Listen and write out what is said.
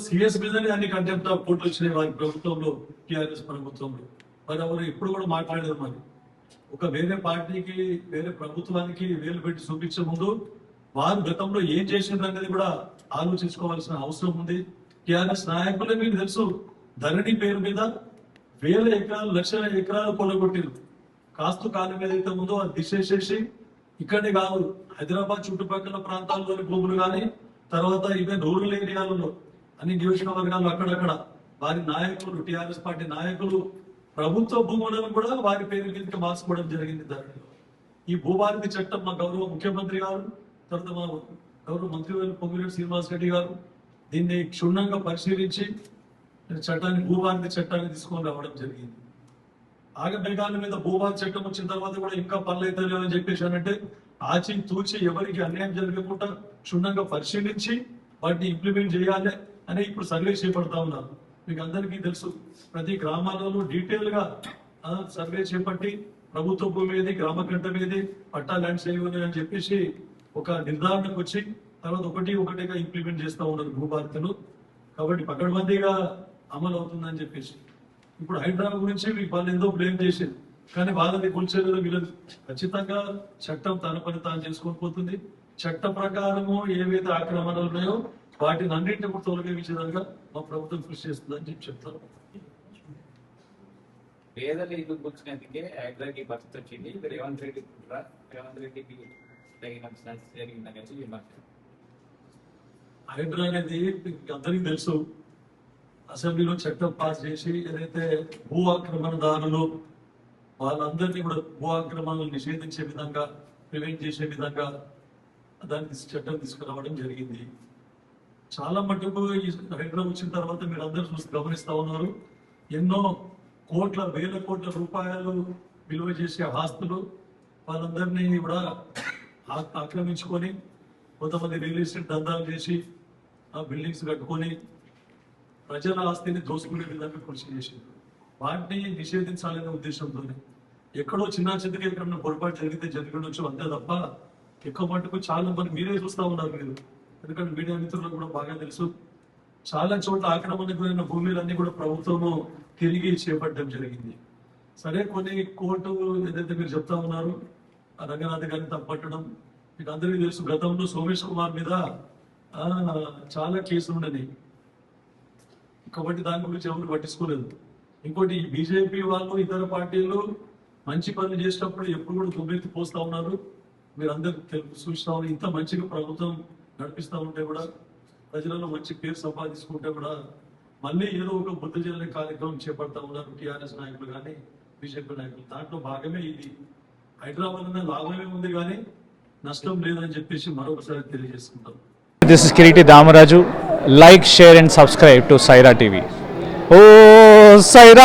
CS మీదనే అన్ని contempt of court వచ్చినాయి వారి ప్రభుత్వంలో, టీఆర్ఎస్ ప్రభుత్వంలో. మరి ఎవరు ఎప్పుడు కూడా మాట్లాడేది మరి ఒక వేరే పార్టీకి వేరే ప్రభుత్వానికి వేలు పెట్టి చూపించే ముందు వారు గతంలో ఏం చేసిండ్రు అనేది కూడా ఆలోచించుకోవాల్సిన అవసరం ఉంది. టీఆర్ఎస్ నాయకులే మీకు తెలుసు, ధరణి పేరు మీద వేల ఎకరాలు లక్షల ఎకరాలు కొలగొట్టిరు. కాస్తు కాలం ఏదైతే ఉందో అది తీసేసేసి ఇక్కడే కాదు హైదరాబాద్ చుట్టుపక్కల ప్రాంతాల్లోని భూములు కానీ తర్వాత ఈవెన్ రూరల్ ఏరియాలలో అన్ని నియోజకవర్గాలు అక్కడక్కడ వారి నాయకులు టీఆర్ఎస్ పార్టీ నాయకులు ప్రభుత్వ భూములను కూడా వారి పేరు మీదకి మార్చుకోవడం జరిగింది. ధరణిలో ఈ భూభారతి చట్టం మా గౌరవ ముఖ్యమంత్రి గారు తర్వాత మా గౌరవ మంత్రివర్యులు పొంగులేటి శ్రీనివాస్ రెడ్డి గారు దీన్ని క్షుణ్ణంగా పరిశీలించి చట్టాన్ని భూభారతి చట్టాన్ని తీసుకొని రావడం జరిగింది. ఆగమేఘాల మీద భూభారతి చట్టం వచ్చిన తర్వాత కూడా ఇంకా పనులు అయితే అని చెప్పేసి అంటే ఆచి తూచి ఎవరికి అన్యాయం జరగకుండా క్షుణ్ణంగా పరిశీలించి వాటిని ఇంప్లిమెంట్ చేయాలి అని ఇప్పుడు సర్వే చేపడతా ఉన్నారు. మీకు అందరికీ తెలుసు, ప్రతి గ్రామాలలో డీటెయిల్ గా సర్వే చేపట్టి ప్రభుత్వ భూమి ఏది, గ్రామ కంఠం ఏది, పట్టా ల్యాండ్స్ ఏవి అని చెప్పేసి ఒక నిర్ధారణకు వచ్చి తర్వాత ఒకటిగా ఇంప్లిమెంట్ చేస్తూ ఉన్నారు భూభారతిలో. కాబట్టి పకడ్బందీగా అమలు అవుతుందని చెప్పేసి ఇప్పుడు హైదరాబాద్ గురించి మీకు వాళ్ళు ఎంతో బ్లేమ్ చేసింది, కానీ వాళ్ళది కూల్చేది వీళ్ళది. ఖచ్చితంగా చట్టం తన పని తాను చేసుకొని పోతుంది. చట్ట ప్రకారము ఏవైతే ఆక్రమణలు ఉన్నాయో వాటిని అన్నింటినీ కూడా తొలగించే విధంగా మా ప్రభుత్వం కృషి చేస్తుందని చెప్పి చెప్తారు. పేదల ఇల్లు కూర్చునేందుకే హైదరాబాద్ పరిస్థితి వచ్చింది. రేవంత్ రెడ్డికి జరిగిందనేసి విమర్శ. హైడ్రా అనేది అందరికీ తెలుసు, అసెంబ్లీలో చట్టం పాస్ చేసి ఏదైతే భూ ఆక్రమణదారులు వాళ్ళందరినీ కూడా భూ ఆక్రమణలు నిషేధించే విధంగా ప్రివెంట్ చేసే విధంగా దానికి చట్టం తీసుకురావడం జరిగింది. చాలా మటుకు ఈ హైడ్రా వచ్చిన తర్వాత మీరు అందరూ చూసి గమనిస్తా ఉన్నారు, ఎన్నో వేల కోట్ల రూపాయలు విలువ చేసే ఆస్తులు వాళ్ళందరినీ కూడా ఆక్రమించుకొని కొంతమంది రియల్ ఎస్టేట్ దందాలు చేసి ఆ బిల్డింగ్స్ కట్టుకొని ప్రజల ఆస్తిని దోసుకునే విధంగా కృషి చేసింది. వాటిని నిషేధించాలనే ఉద్దేశంతో ఎక్కడో చిన్న చిన్నగా ఎక్కడన్నా పొరపాటు జరిగితే జరిగిండొచ్చు అంతే తప్ప ఎక్కువ మటుకు చాలా మంది మీరే చూస్తూ ఉన్నారు మీరు, ఎందుకంటే మీడియా మిత్రులకు కూడా బాగా తెలుసు, చాలా చోట్ల ఆక్రమణకు గురైన భూములన్నీ కూడా ప్రభుత్వము తిరిగి చేపట్టడం జరిగింది. సరే కొన్ని కోర్టు ఏదైతే మీరు చెప్తా ఉన్నారు ఆ రంగనాథ్ గారిని తప్పట్టడం మీకు అందరికీ తెలుసు. గతంలో సోమేష్ కుమార్ మీద చాలా కేసులు ఉండని, కాబట్టి దాని గురించి ఎవరు పట్టించుకోలేదు. ఇంకోటి బీజేపీ వాళ్ళు ఇతర పార్టీలు మంచి పనులు చేసేటప్పుడు ఎప్పుడు కూడా దుమ్మెత్తి పోస్తా ఉన్నారు. మీరు అందరు చూస్తా ఉన్నారు, ఇంత మంచిగా ప్రభుత్వం నడిపిస్తూ ఉంటే కూడా ప్రజలలో మంచి పేరు సంపాదించుకుంటే కూడా మళ్ళీ ఏదో ఒక బుద్ధ జల్లే కార్యక్రమం చేపడతా ఉన్నారు టీఆర్ఎస్ నాయకులు కానీ బీజేపీ నాయకులు. దాంట్లో భాగమే ఇది. హైదరాబాద్ అనే లాభమే ఉంది కానీ నష్టం లేదని చెప్పేసి మరొకసారి తెలియజేసుకుంటాం. This is Kiriti Damaraju. Like, share and subscribe to Saira TV. Oh, Saira!